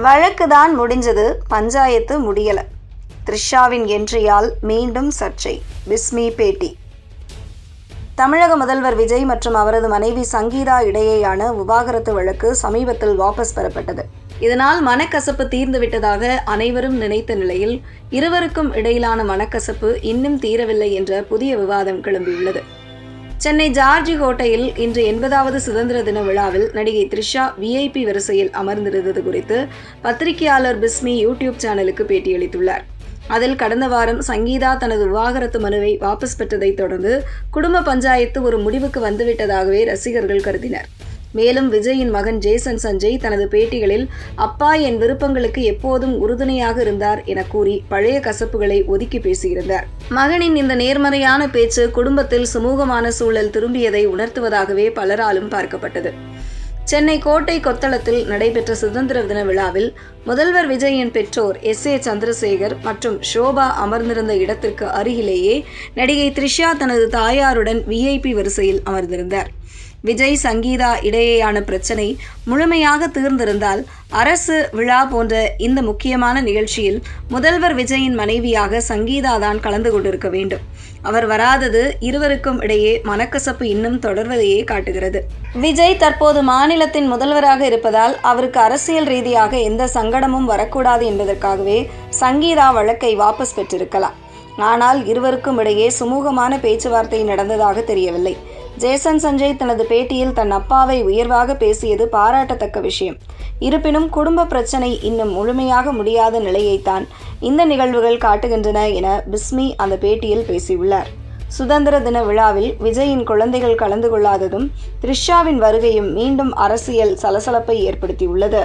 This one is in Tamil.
வழக்கு தான் முடிஞ்சது, பஞ்சாயத்து முடியல. த்ரிஷாவின் என்ட்ரியால் மீண்டும் சர்ச்சை. பிஸ்மி பேட்டி. தமிழக முதல்வர் விஜய் மற்றும் அவரது மனைவி சங்கீதா இடையேயான விவாகரத்து வழக்கு சமீபத்தில் வாபஸ் பெறப்பட்டது. இதனால் மனக்கசப்பு தீர்ந்துவிட்டதாக அனைவரும் நினைத்த நிலையில் இருவருக்கும் இடையிலான மனக்கசப்பு இன்னும் தீரவில்லை என்ற புதிய விவாதம் கிளம்பியுள்ளது. சென்னை ஜார்ஜி ஹோட்டலில் இன்று 80வது சுதந்திர தின விழாவில் நடிகை த்ரிஷா VIP வரிசையில் அமர்ந்திருந்தது குறித்து பத்திரிகையாளர் பிஸ்மி யூடியூப் சேனலுக்கு பேட்டியளித்துள்ளார். அதில் கடந்த வாரம் சங்கீதா தனது விவாகரத்து மனுவை வாபஸ் பெற்றதை தொடர்ந்து குடும்ப பஞ்சாயத்து ஒரு முடிவுக்கு வந்துவிட்டதாகவே ரசிகர்கள் கருதினர். மேலும் விஜயின் மகன் ஜேசன் சஞ்சய் தனது பேட்டிகளில் அப்பா என் விருப்பங்களுக்கு எப்போதும் உறுதுணையாக இருந்தார் என கூறி பழைய கசப்புகளை ஒதுக்கி பேசியிருந்தார். மகனின் இந்த நேர்மறையான பேச்சு குடும்பத்தில் சுமூகமான சூழல் திரும்பியதை உணர்த்துவதாகவே பலராலும் பார்க்கப்பட்டது. சென்னை கோட்டை கொத்தளத்தில் நடைபெற்ற சுதந்திர தின விழாவில் முதல்வர் விஜயின் பெற்றோர் SA சந்திரசேகர் மற்றும் ஷோபா அமர்ந்திருந்த இடத்திற்கு அருகிலேயே நடிகை த்ரிஷா தனது தாயாருடன் VIP வரிசையில் அமர்ந்திருந்தார். விஜய் சங்கீதா இடையேயான பிரச்சனை முழுமையாக தீர்ந்திருந்தால் அரசு விழா போன்ற இந்த முக்கியமான நிகழ்ச்சியில் முதல்வர் விஜயின் மனைவியாக சங்கீதா தான் கலந்து கொண்டிருக்க வேண்டும். அவர் வராதது இருவருக்கும் இடையே மனக்கசப்பு இன்னும் தொடர்வதையே காட்டுகிறது. விஜய் தற்போது மாநிலத்தின் முதல்வராக இருப்பதால் அவருக்கு அரசியல் ரீதியாக எந்த சங்கடமும் வரக்கூடாது என்பதற்காகவே சங்கீதா வழக்கை வாபஸ் பெற்றிருக்கலாம். ஆனால் இருவருக்கும் இடையே சுமூகமான பேச்சுவார்த்தை நடந்ததாக தெரியவில்லை. ஜேசன் சஞ்சய் தனது பேட்டியில் தன் அப்பாவை உயர்வாக பேசியது பாராட்டத்தக்க விஷயம். இருப்பினும் குடும்ப பிரச்சனை இன்னும் முழுமையாக முடியாத நிலையைத்தான் இந்த நிகழ்வுகள் காட்டுகின்றன என பிஸ்மி அந்த பேட்டியில் பேசியுள்ளார். சுதந்திர தின விழாவில் விஜயின் குழந்தைகள் கலந்து கொள்ளாததும் த்ரிஷாவின் வருகையும் மீண்டும் அரசியல் சலசலப்பை ஏற்படுத்தியுள்ளது.